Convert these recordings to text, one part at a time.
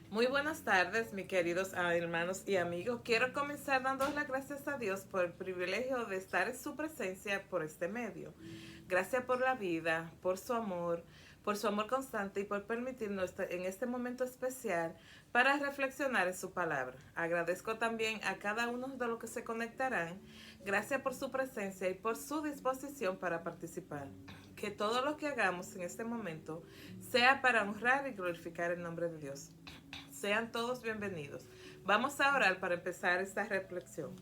Muy buenas tardes, mis queridos hermanos y amigos. Quiero comenzar dando las gracias a Dios por el privilegio de estar en su presencia por este medio. Gracias por la vida, por su amor constante y por permitirnos estar en este momento especial para reflexionar en su palabra. Agradezco también a cada uno de los que se conectarán. Gracias por su presencia y por su disposición para participar. Que todo lo que hagamos en este momento sea para honrar y glorificar el nombre de Dios. Sean todos bienvenidos. Vamos a orar para empezar esta reflexión.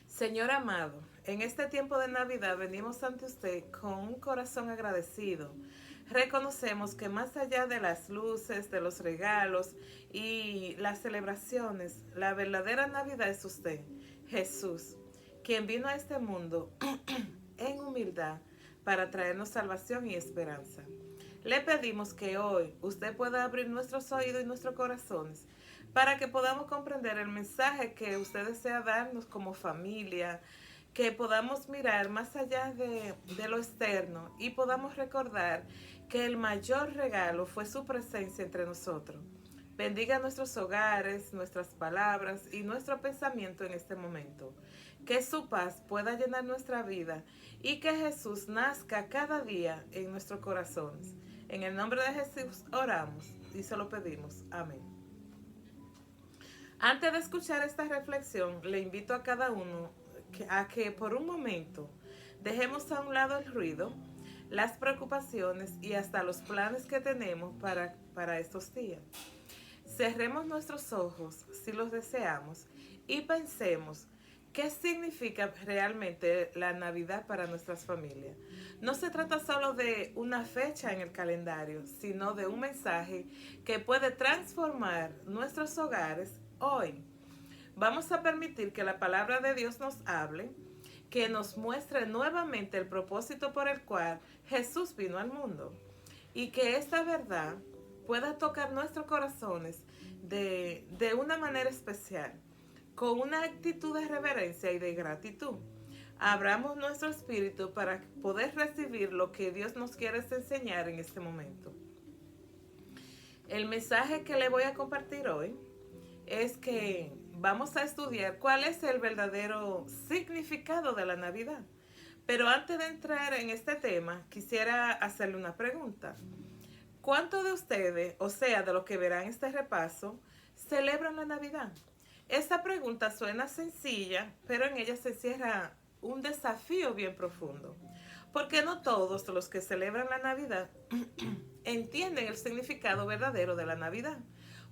Señor amado, en este tiempo de Navidad venimos ante usted con un corazón agradecido. Reconocemos que más allá de las luces, de los regalos y las celebraciones, la verdadera Navidad es usted, Jesús, quien vino a este mundo en humildad para traernos salvación y esperanza. Le pedimos que hoy usted pueda abrir nuestros oídos y nuestros corazones para que podamos comprender el mensaje que usted desea darnos como familia, que podamos mirar más allá de lo externo y podamos recordar que el mayor regalo fue su presencia entre nosotros. Bendiga nuestros hogares, nuestras palabras y nuestro pensamiento en este momento. Que su paz pueda llenar nuestra vida y que Jesús nazca cada día en nuestros corazones. En el nombre de Jesús oramos y se lo pedimos. Amén. Antes de escuchar esta reflexión, le invito a cada uno a que por un momento dejemos a un lado el ruido, las preocupaciones y hasta los planes que tenemos para estos días. Cerremos nuestros ojos si los deseamos y pensemos qué significa realmente la Navidad para nuestras familias. No se trata solo de una fecha en el calendario, sino de un mensaje que puede transformar nuestros hogares hoy. Vamos a permitir que la palabra de Dios nos hable, que nos muestre nuevamente el propósito por el cual Jesús vino al mundo y que esta verdad pueda tocar nuestros corazones de una manera especial, con una actitud de reverencia y de gratitud. Abramos nuestro espíritu para poder recibir lo que Dios nos quiere enseñar en este momento. El mensaje que le voy a compartir hoy es que vamos a estudiar cuál es el verdadero significado de la Navidad. Pero antes de entrar en este tema, quisiera hacerle una pregunta. ¿Cuántos de ustedes, o sea, de los que verán este repaso, celebran la Navidad? Esta pregunta suena sencilla, pero en ella se encierra un desafío bien profundo. Porque no todos los que celebran la Navidad entienden el significado verdadero de la Navidad.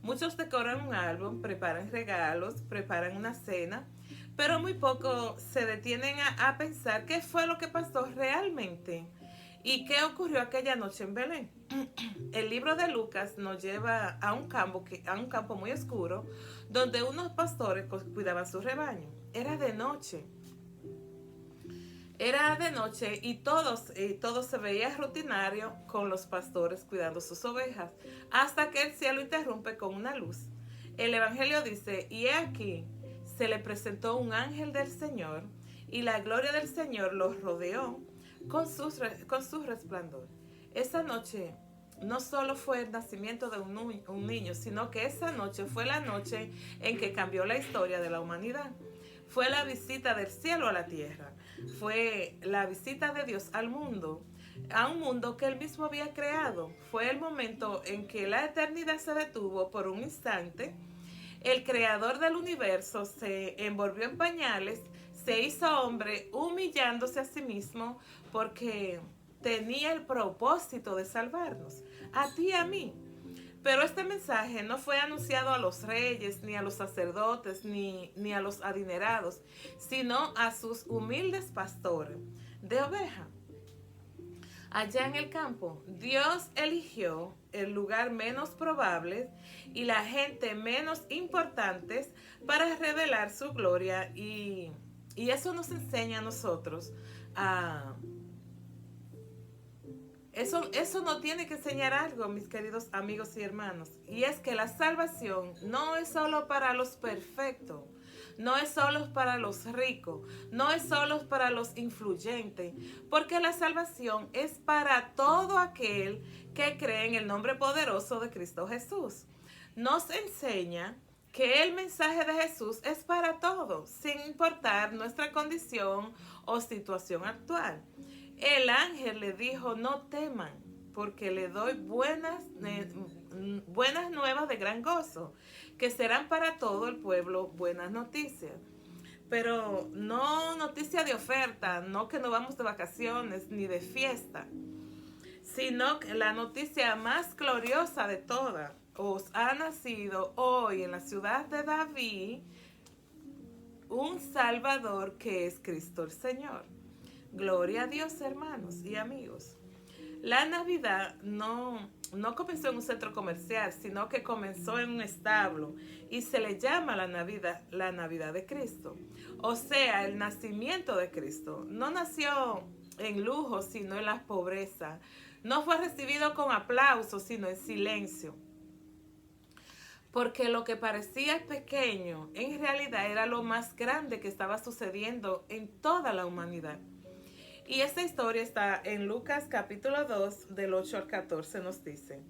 Muchos decoran un álbum, preparan regalos, preparan una cena, pero muy pocos se detienen a pensar qué fue lo que pasó realmente y qué ocurrió aquella noche en Belén. El libro de Lucas nos lleva a un campo muy oscuro donde unos pastores cuidaban su rebaño. Era de noche y todo se veía rutinario con los pastores cuidando sus ovejas, hasta que el cielo interrumpe con una luz. El Evangelio dice, y he aquí, se le presentó un ángel del Señor, y la gloria del Señor los rodeó con su resplandor. Esa noche no solo fue el nacimiento de un niño, sino que esa noche fue la noche en que cambió la historia de la humanidad. Fue la visita del cielo a la tierra. Fue la visita de Dios al mundo, a un mundo que él mismo había creado. Fue el momento en que la eternidad se detuvo por un instante. El creador del universo se envolvió en pañales, se hizo hombre humillándose a sí mismo porque tenía el propósito de salvarnos, a ti y a mí. Pero este mensaje no fue anunciado a los reyes, ni a los sacerdotes, ni a los adinerados, sino a sus humildes pastores de oveja. Allá en el campo, Dios eligió el lugar menos probable y la gente menos importante para revelar su gloria y eso nos enseña a nosotros a... Eso no tiene que enseñar algo, mis queridos amigos y hermanos, y es que la salvación no es solo para los perfectos, no es solo para los ricos, no es solo para los influyentes, porque la salvación es para todo aquel que cree en el nombre poderoso de Cristo Jesús. Nos enseña que el mensaje de Jesús es para todos, sin importar nuestra condición o situación actual. El ángel le dijo, no teman, porque le doy buenas nuevas de gran gozo, que serán para todo el pueblo buenas noticias. Pero no noticia de oferta, no que nos vamos de vacaciones ni de fiesta, sino que la noticia más gloriosa de todas: os ha nacido hoy en la ciudad de David un Salvador, que es Cristo el Señor. Gloria a Dios, hermanos y amigos. La Navidad no comenzó en un centro comercial, sino que comenzó en un establo, y se le llama la Navidad de Cristo. O sea, el nacimiento de Cristo. No nació en lujo, sino en la pobreza. No fue recibido con aplausos, sino en silencio. Porque lo que parecía pequeño, en realidad era lo más grande que estaba sucediendo en toda la humanidad. Y esta historia está en Lucas capítulo 2, del 8 al 14, nos dice: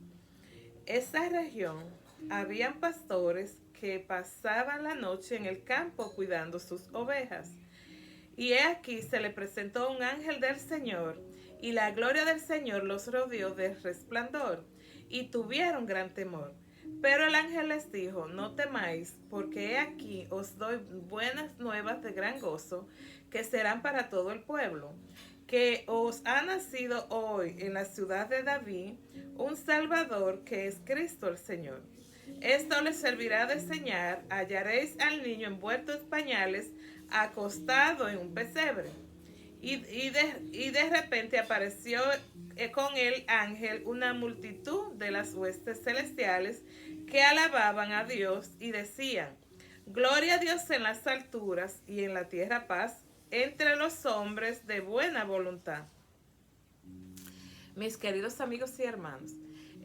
esta región habían pastores que pasaban la noche en el campo cuidando sus ovejas. Y he aquí se le presentó un ángel del Señor, y la gloria del Señor los rodeó de resplandor, y tuvieron gran temor. Pero el ángel les dijo: no temáis, porque he aquí os doy buenas nuevas de gran gozo, que serán para todo el pueblo, que os ha nacido hoy en la ciudad de David un Salvador, que es Cristo el Señor. Esto les servirá de señal: hallaréis al niño envuelto en pañales, acostado en un pesebre. Y de repente apareció con el ángel una multitud de las huestes celestiales que alababan a Dios y decían: gloria a Dios en las alturas, y en la tierra paz entre los hombres de buena voluntad. Mis queridos amigos y hermanos,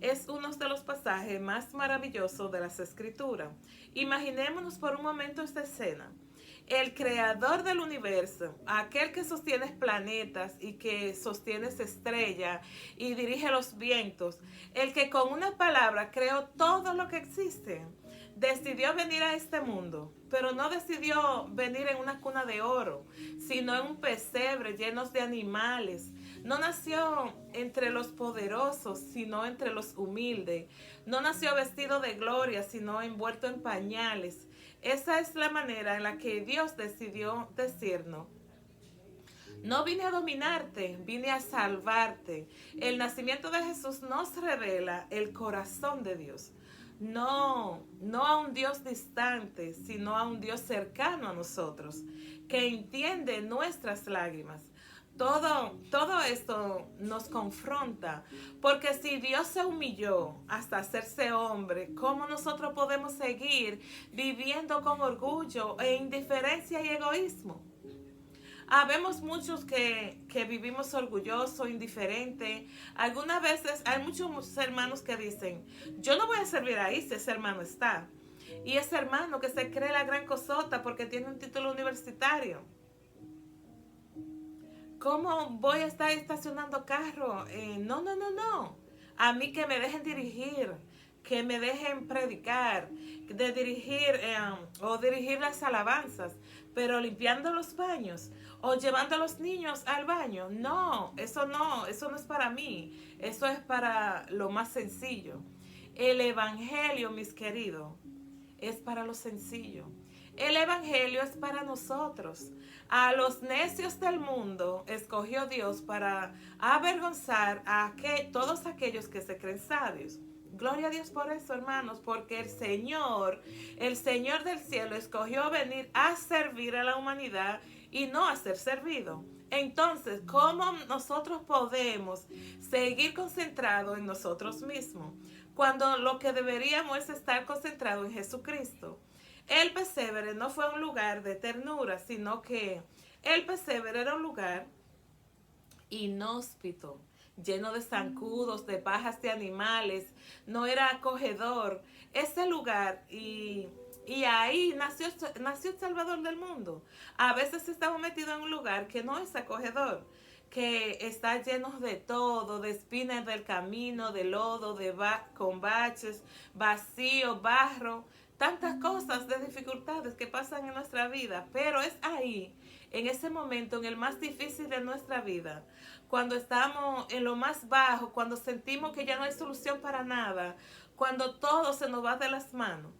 es uno de los pasajes más maravillosos de las Escrituras. Imaginémonos por un momento esta escena. El creador del universo, aquel que sostiene planetas y que sostiene estrellas y dirige los vientos, el que con una palabra creó todo lo que existe, decidió venir a este mundo, pero no decidió venir en una cuna de oro, sino en un pesebre lleno de animales. No nació entre los poderosos, sino entre los humildes. No nació vestido de gloria, sino envuelto en pañales. Esa es la manera en la que Dios decidió decirnos: no vine a dominarte, vine a salvarte. El nacimiento de Jesús nos revela el corazón de Dios. No a un Dios distante, sino a un Dios cercano a nosotros, que entiende nuestras lágrimas. Todo esto nos confronta, porque si Dios se humilló hasta hacerse hombre, ¿cómo nosotros podemos seguir viviendo con orgullo e indiferencia y egoísmo? Habemos muchos que vivimos orgullosos, indiferentes. Algunas veces hay muchos hermanos que dicen: yo no voy a servir ahí si ese hermano está. Y ese hermano que se cree la gran cosota porque tiene un título universitario. ¿Cómo voy a estar estacionando carro? No. A mí que me dejen dirigir, que me dejen predicar, de dirigir o dirigir las alabanzas, pero limpiando los baños o llevando a los niños al baño. No es para mí. Eso es para lo más sencillo. El evangelio, mis queridos, es para lo sencillo. El evangelio es para nosotros. A los necios del mundo escogió Dios para avergonzar a todos aquellos que se creen sabios. Gloria a Dios por eso, hermanos, porque el Señor del cielo, escogió venir a servir a la humanidad y no a ser servido. Entonces, ¿cómo nosotros podemos seguir concentrados en nosotros mismos cuando lo que deberíamos es estar concentrados en Jesucristo? El pesebre no fue un lugar de ternura, sino que el pesebre era un lugar inhóspito, lleno de zancudos, de pajas de animales. No era acogedor ese lugar, y ahí nació el Salvador del mundo. A veces estamos metidos en un lugar que no es acogedor, que está lleno de todo, de espinas del camino, de lodo, con baches, vacío, barro, tantas cosas de dificultades que pasan en nuestra vida, pero es ahí, en ese momento, en el más difícil de nuestra vida, cuando estamos en lo más bajo, cuando sentimos que ya no hay solución para nada, cuando todo se nos va de las manos,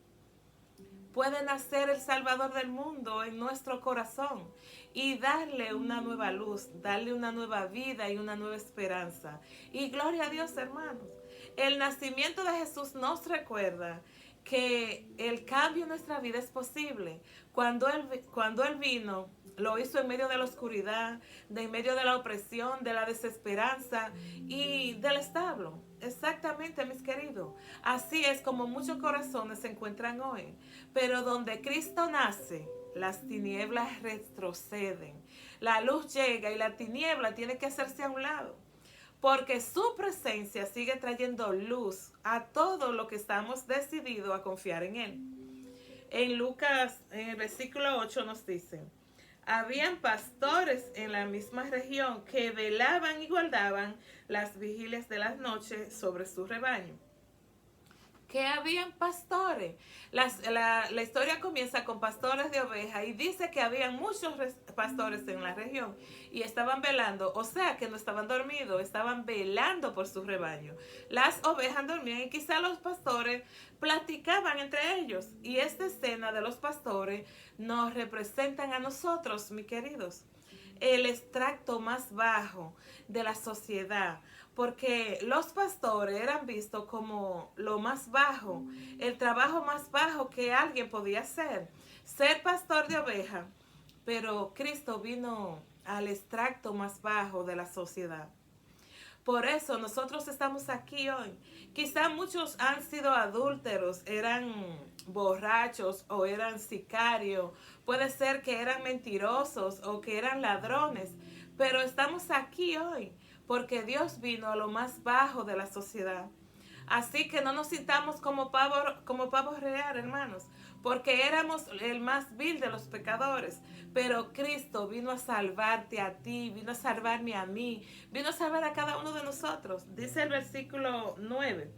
puede nacer el Salvador del mundo en nuestro corazón y darle una nueva luz, darle una nueva vida y una nueva esperanza. Y gloria a Dios, hermanos. El nacimiento de Jesús nos recuerda que el cambio en nuestra vida es posible. Cuando Él vino, lo hizo en medio de la oscuridad, en medio de la opresión, de la desesperanza y del establo. Exactamente, mis queridos. Así es como muchos corazones se encuentran hoy. Pero donde Cristo nace, las tinieblas retroceden. La luz llega y la tiniebla tiene que hacerse a un lado. Porque su presencia sigue trayendo luz a todo lo que estamos decididos a confiar en Él. En Lucas, en el versículo 8 nos dice: habían pastores en la misma región que velaban y guardaban las vigilias de las noches sobre su rebaño. Que habían pastores. La historia comienza con pastores de ovejas y dice que habían muchos pastores en la región y estaban velando, o sea que no estaban dormidos, estaban velando por su rebaño. Las ovejas dormían y quizá los pastores platicaban entre ellos, y esta escena de los pastores nos representan a nosotros, mis queridos, el extracto más bajo de la sociedad, porque los pastores eran vistos como lo más bajo, el trabajo más bajo que alguien podía hacer, ser pastor de oveja. Pero Cristo vino al extracto más bajo de la sociedad. Por eso nosotros estamos aquí hoy. Quizá muchos han sido adúlteros, eran borrachos o eran sicarios. Puede ser que eran mentirosos o que eran ladrones. Pero estamos aquí hoy porque Dios vino a lo más bajo de la sociedad. Así que no nos sintamos como pavos real, hermanos, porque éramos el más vil de los pecadores. Pero Cristo vino a salvarte a ti, vino a salvarme a mí, vino a salvar a cada uno de nosotros. Dice el versículo 9: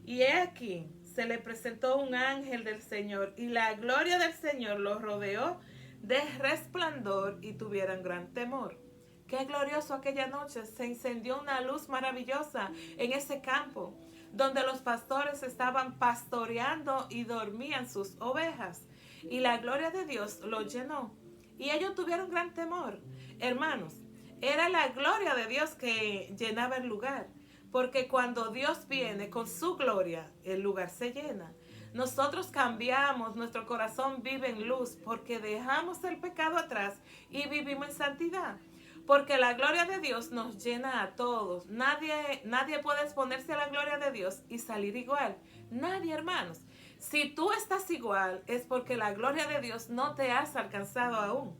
y he aquí, se le presentó un ángel del Señor, y la gloria del Señor los rodeó de resplandor, y tuvieron gran temor. Qué glorioso aquella noche. Se encendió una luz maravillosa en ese campo, donde los pastores estaban pastoreando y dormían sus ovejas. Y la gloria de Dios los llenó. Y ellos tuvieron gran temor. Hermanos, era la gloria de Dios que llenaba el lugar. Porque cuando Dios viene con su gloria, el lugar se llena. Nosotros cambiamos, nuestro corazón vive en luz porque dejamos el pecado atrás y vivimos en santidad. Porque la gloria de Dios nos llena a todos. Nadie puede exponerse a la gloria de Dios y salir igual. Nadie, hermanos. Si tú estás igual, es porque la gloria de Dios no te has alcanzado aún.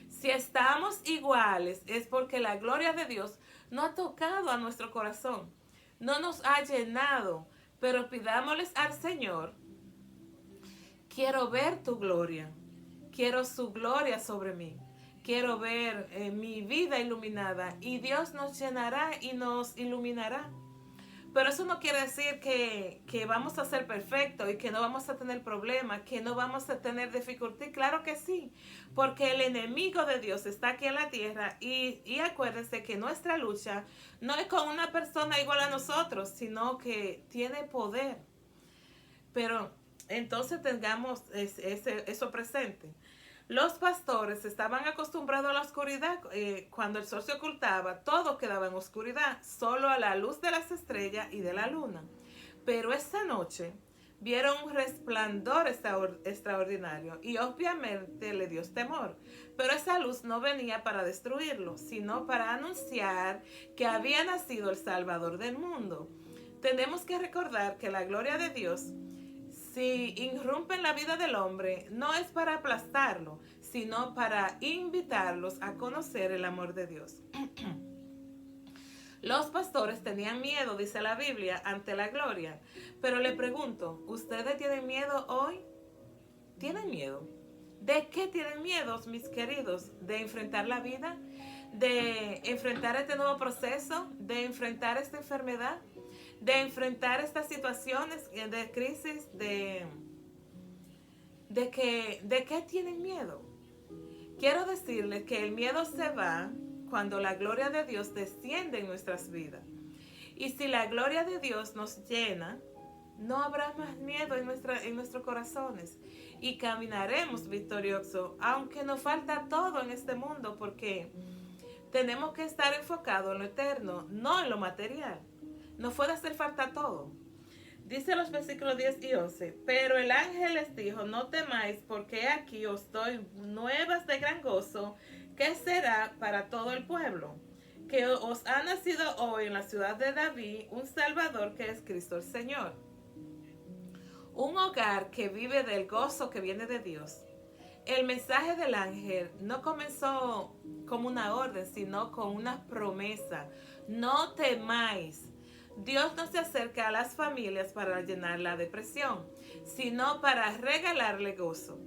Si estamos iguales, es porque la gloria de Dios no ha tocado a nuestro corazón. No nos ha llenado. Pero pidámosles al Señor: quiero ver tu gloria. Quiero su gloria sobre mí. Quiero ver mi vida iluminada, y Dios nos llenará y nos iluminará. Pero eso no quiere decir que vamos a ser perfectos y que no vamos a tener problemas, que no vamos a tener dificultad. Claro que sí, porque el enemigo de Dios está aquí en la tierra, y acuérdense que nuestra lucha no es con una persona igual a nosotros, sino que tiene poder. Pero entonces tengamos eso presente. Los pastores estaban acostumbrados a la oscuridad. Cuando el sol se ocultaba, todo quedaba en oscuridad, solo a la luz de las estrellas y de la luna. Pero esta noche vieron un resplandor extraordinario, y obviamente le dio temor. Pero esa luz no venía para destruirlo, sino para anunciar que había nacido el Salvador del mundo. Tenemos que recordar que la gloria de Dios, si irrumpe en la vida del hombre, no es para aplastarlo, sino para invitarlos a conocer el amor de Dios. Los pastores tenían miedo, dice la Biblia, ante la gloria. Pero le pregunto, ¿ustedes tienen miedo hoy? ¿Tienen miedo? ¿De qué tienen miedo, mis queridos? ¿De enfrentar la vida? de enfrentar este nuevo proceso, de enfrentar esta enfermedad, de enfrentar estas situaciones de crisis, de qué tienen miedo. Quiero decirles que el miedo se va cuando la gloria de Dios desciende en nuestras vidas. Y si la gloria de Dios nos llena, no habrá más miedo en nuestros corazones y caminaremos victoriosos, aunque nos falta todo en este mundo, porque tenemos que estar enfocados en lo eterno, no en lo material. Nos puede hacer falta todo. Dice los versículos 10 y 11, pero el ángel les dijo, no temáis, porque aquí os doy nuevas de gran gozo, que será para todo el pueblo, que os ha nacido hoy en la ciudad de David un Salvador, que es Cristo el Señor. Un hogar que vive del gozo que viene de Dios. El mensaje del ángel no comenzó como una orden, sino con una promesa. No temáis. Dios no se acerca a las familias para llenar la depresión, sino para regalarle gozo.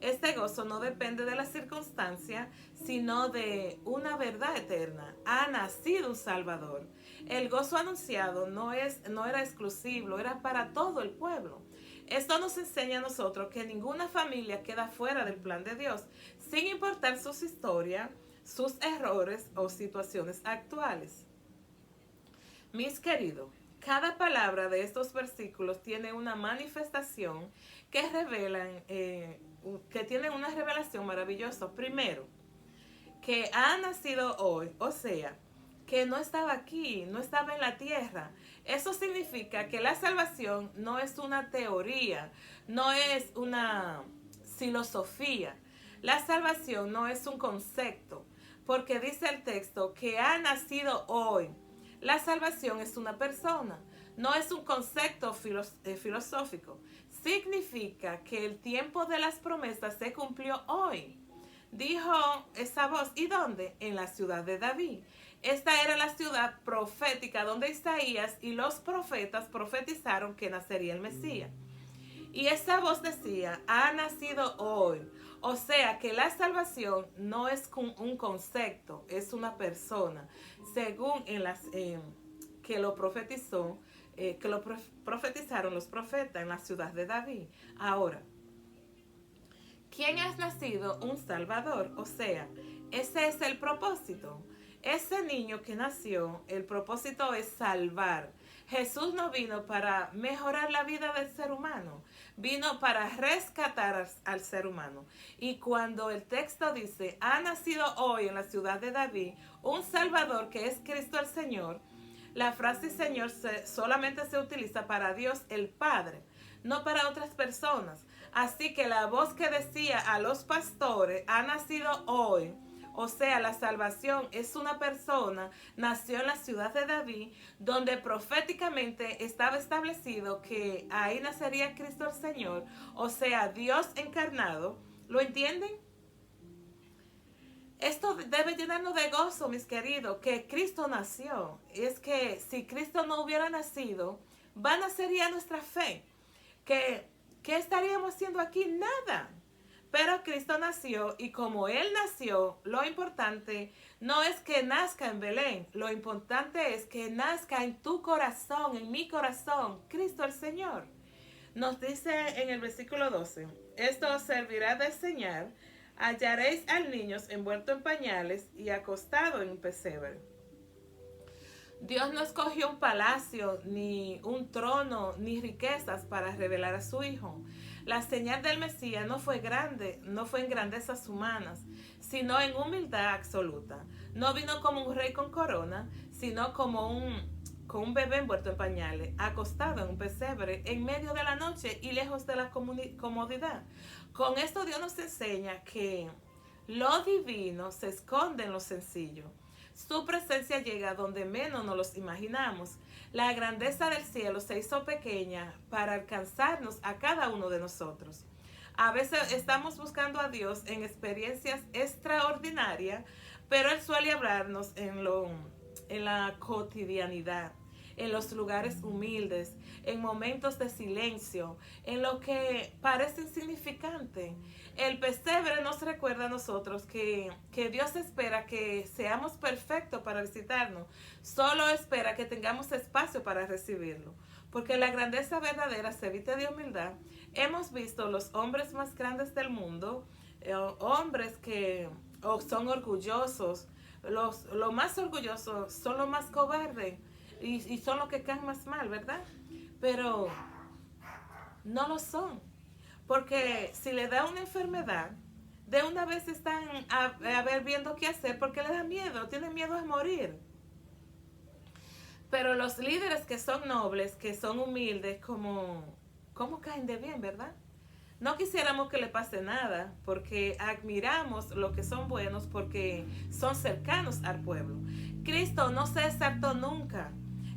Este gozo no depende de la circunstancia, sino de una verdad eterna. Ha nacido un Salvador. El gozo anunciado no era exclusivo, era para todo el pueblo. Esto nos enseña a nosotros que ninguna familia queda fuera del plan de Dios, sin importar sus historias, sus errores o situaciones actuales. Mis queridos, cada palabra de estos versículos tiene una manifestación que tienen una revelación maravillosa. Primero, que ha nacido hoy, o sea, que no estaba aquí, no estaba en la tierra. Eso significa que la salvación no es una teoría, no es una filosofía. La salvación no es un concepto, porque dice el texto que ha nacido hoy. La salvación es una persona, no es un concepto filosófico. Significa que el tiempo de las promesas se cumplió hoy. Dijo esa voz, ¿y dónde? En la ciudad de David. Esta era la ciudad profética donde Isaías y los profetas profetizaron que nacería el Mesías. Y esa voz decía, ha nacido hoy. O sea que la salvación no es un concepto, es una persona. Según que lo profetizaron los profetas en la ciudad de David. Ahora, ¿quién ha nacido? Un Salvador. O sea, ese es el propósito. Ese niño que nació, el propósito es salvar. Jesús no vino para mejorar la vida del ser humano, vino para rescatar al ser humano. Y cuando el texto dice, ha nacido hoy en la ciudad de David un Salvador que es Cristo el Señor, la frase Señor solamente se utiliza para Dios el Padre, no para otras personas. Así que la voz que decía a los pastores, ha nacido hoy, o sea, la salvación es una persona, nació en la ciudad de David, donde proféticamente estaba establecido que ahí nacería Cristo el Señor, o sea, Dios encarnado. ¿Lo entienden? Esto debe llenarnos de gozo, mis queridos, que Cristo nació. Es que si Cristo no hubiera nacido, vana sería nuestra fe. ¿Qué estaríamos haciendo aquí? Nada. Pero Cristo nació y como Él nació, lo importante no es que nazca en Belén, lo importante es que nazca en tu corazón, en mi corazón, Cristo el Señor. Nos dice en el versículo 12, esto os servirá de señal, hallaréis al niño envuelto en pañales y acostado en un pesebre. Dios no escogió un palacio, ni un trono, ni riquezas para revelar a su Hijo. La señal del Mesías no fue grande, no fue en grandezas humanas, sino en humildad absoluta. No vino como un rey con corona, sino como un bebé envuelto en pañales, acostado en un pesebre, en medio de la noche y lejos de la comodidad. Con esto Dios nos enseña que lo divino se esconde en lo sencillo. Su presencia llega donde menos nos los imaginamos. La grandeza del cielo se hizo pequeña para alcanzarnos a cada uno de nosotros. A veces estamos buscando a Dios en experiencias extraordinarias, pero Él suele hablarnos en la cotidianidad. en los lugares humildes, en momentos de silencio, en lo que parece insignificante. El pesebre nos recuerda a nosotros que Dios espera que seamos perfectos para visitarnos. Solo espera que tengamos espacio para recibirlo. Porque la grandeza verdadera se viste de humildad. Hemos visto los hombres más grandes del mundo, hombres que son orgullosos. Los más orgullosos son los más cobardes y son los que caen más mal, ¿verdad? Pero no lo son. Porque si le da una enfermedad, de una vez están a ver viendo qué hacer porque le da miedo, tienen miedo a morir. Pero los líderes que son nobles, que son humildes, ¿cómo caen de bien, verdad? No quisiéramos que le pase nada, porque admiramos lo que son buenos, porque son cercanos al pueblo. Cristo no se exaltó nunca.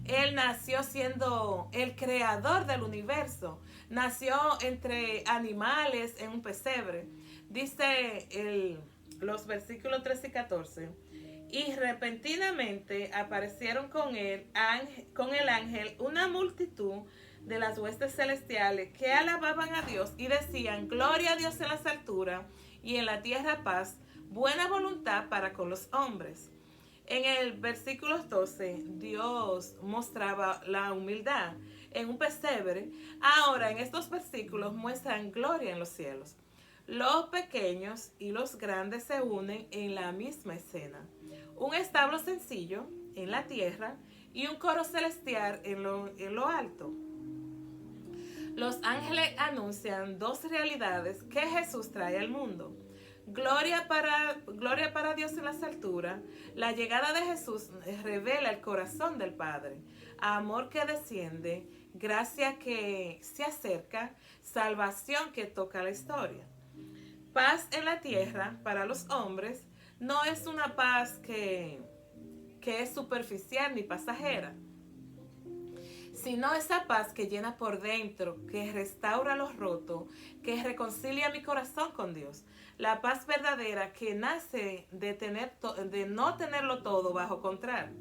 Él nació siendo el creador del universo. Nació entre animales en un pesebre. Dice los versículos 13 y 14. Y repentinamente aparecieron con el ángel una multitud de las huestes celestiales que alababan a Dios y decían: gloria a Dios en las alturas y en la tierra paz, buena voluntad para con los hombres. En el versículo 12, Dios mostraba la humildad en un pesebre. Ahora en estos versículos muestran gloria en los cielos. Los pequeños y los grandes se unen en la misma escena. Un establo sencillo en la tierra y un coro celestial en lo alto. Los ángeles anuncian dos realidades que Jesús trae al mundo. Gloria para Dios en las alturas. La llegada de Jesús revela el corazón del Padre. Amor que desciende, gracia que se acerca, salvación que toca la historia. Paz en la tierra para los hombres no es una paz que es superficial ni pasajera, sino esa paz que llena por dentro, que restaura lo roto, que reconcilia mi corazón con Dios. La paz verdadera que nace de no tenerlo todo bajo control,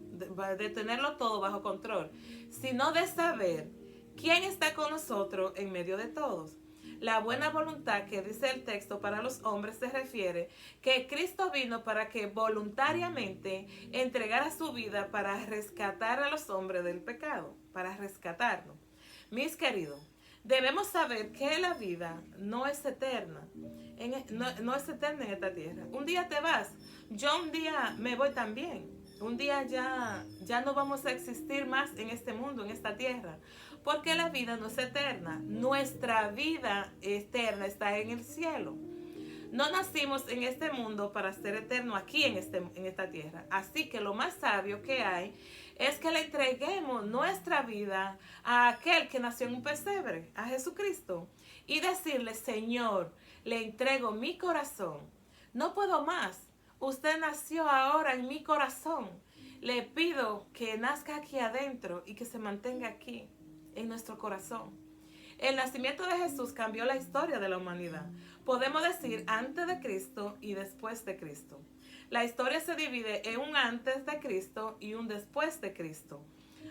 de tenerlo todo bajo control, sino de saber quién está con nosotros en medio de todos. La buena voluntad que dice el texto para los hombres se refiere que Cristo vino para que voluntariamente entregara su vida para rescatar a los hombres del pecado, para rescatarnos. Mis queridos, debemos saber que la vida no es eterna, no es eterna en esta tierra. Un día te vas, yo un día me voy también. Un día ya no vamos a existir más en este mundo, en esta tierra. Porque la vida no es eterna. Nuestra vida eterna está en el cielo. No nacimos en este mundo para ser eterno aquí en esta tierra. Así que lo más sabio que hay es que le entreguemos nuestra vida a aquel que nació en un pesebre, a Jesucristo. Y decirle: Señor, le entrego mi corazón. No puedo más. Usted nació ahora en mi corazón. Le pido que nazca aquí adentro y que se mantenga aquí, en nuestro corazón. El nacimiento de Jesús cambió la historia de la humanidad. Podemos decir antes de Cristo y después de Cristo. La historia se divide en un antes de Cristo y un después de Cristo.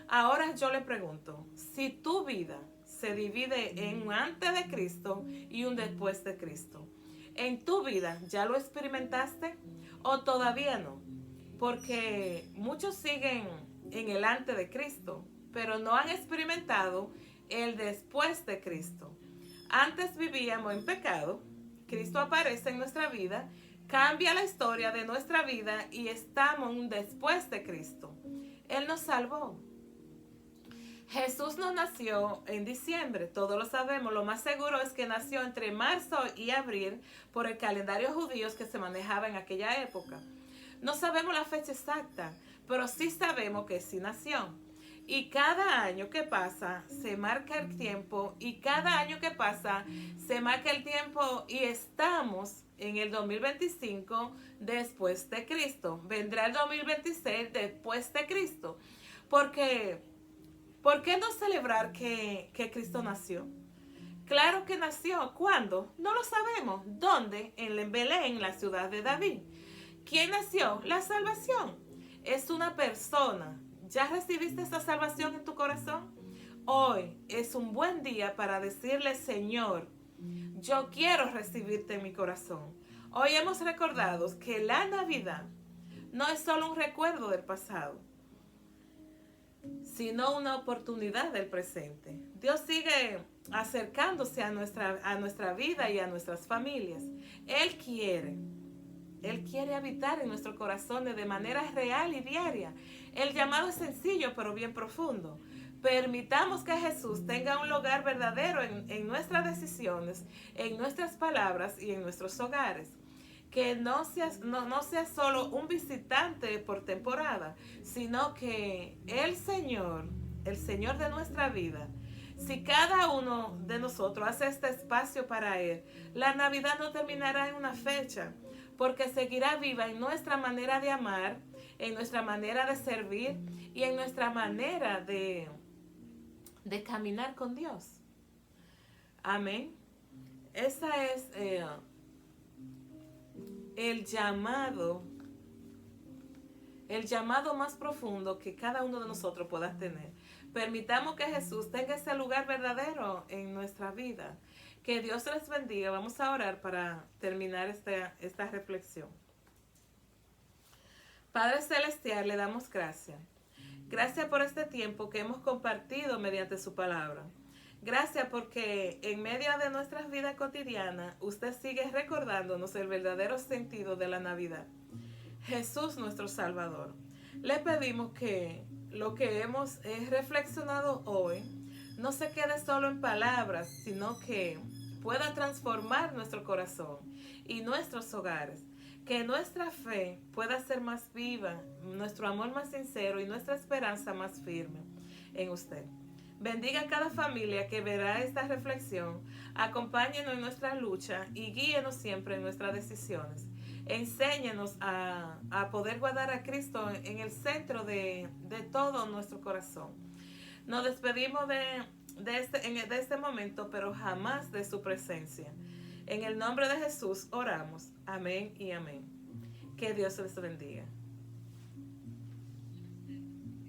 Ahora yo le pregunto, si tu vida se divide en un antes de Cristo y un después de Cristo, ¿en tu vida ya lo experimentaste o todavía no? Porque muchos siguen en el antes de Cristo, pero no han experimentado el después de Cristo. Antes vivíamos en pecado, Cristo aparece en nuestra vida, cambia la historia de nuestra vida y estamos en un después de Cristo. Él nos salvó. Jesús no nació en diciembre, todos lo sabemos. Lo más seguro es que nació entre marzo y abril por el calendario judío que se manejaba en aquella época. No sabemos la fecha exacta, pero sí sabemos que sí nació. Y cada año que pasa se marca el tiempo, y cada año que pasa se marca el tiempo, y estamos en el 2025 después de Cristo. Vendrá el 2026 después de Cristo. Porque, ¿por qué no celebrar que Cristo nació? Claro que nació. ¿Cuándo? No lo sabemos. ¿Dónde? En Belén, la ciudad de David. ¿Quién nació? La salvación. Es una persona. ¿Ya recibiste esa salvación en tu corazón? Hoy es un buen día para decirle, Señor, yo quiero recibirte en mi corazón. Hoy hemos recordado que la Navidad no es solo un recuerdo del pasado, sino una oportunidad del presente. Dios sigue acercándose a nuestra vida y a nuestras familias. Él quiere habitar en nuestros corazones de manera real y diaria. El llamado es sencillo pero bien profundo. Permitamos que Jesús tenga un lugar verdadero en nuestras decisiones, en nuestras palabras y en nuestros hogares. Que no sea solo un visitante por temporada, sino que el Señor de nuestra vida, si cada uno de nosotros hace este espacio para Él, la Navidad no terminará en una fecha, porque seguirá viva en nuestra manera de amar, en nuestra manera de servir y en nuestra manera de caminar con Dios. Amén. Esa es el llamado más profundo que cada uno de nosotros pueda tener. Permitamos que Jesús tenga ese lugar verdadero en nuestra vida. Que Dios les bendiga. Vamos a orar para terminar esta reflexión. Padre Celestial, le damos gracias. Gracias por este tiempo que hemos compartido mediante su palabra. Gracias porque en medio de nuestras vidas cotidianas, usted sigue recordándonos el verdadero sentido de la Navidad. Jesús nuestro Salvador. Le pedimos que lo que hemos reflexionado hoy no se quede solo en palabras, sino que pueda transformar nuestro corazón y nuestros hogares. Que nuestra fe pueda ser más viva, nuestro amor más sincero y nuestra esperanza más firme en usted. Bendiga a cada familia que verá esta reflexión, acompáñenos en nuestra lucha y guíenos siempre en nuestras decisiones. Enséñanos a poder guardar a Cristo en el centro de todo nuestro corazón. Nos despedimos de este momento, pero jamás de su presencia. En el nombre de Jesús oramos. Amén y amén. Que Dios les bendiga.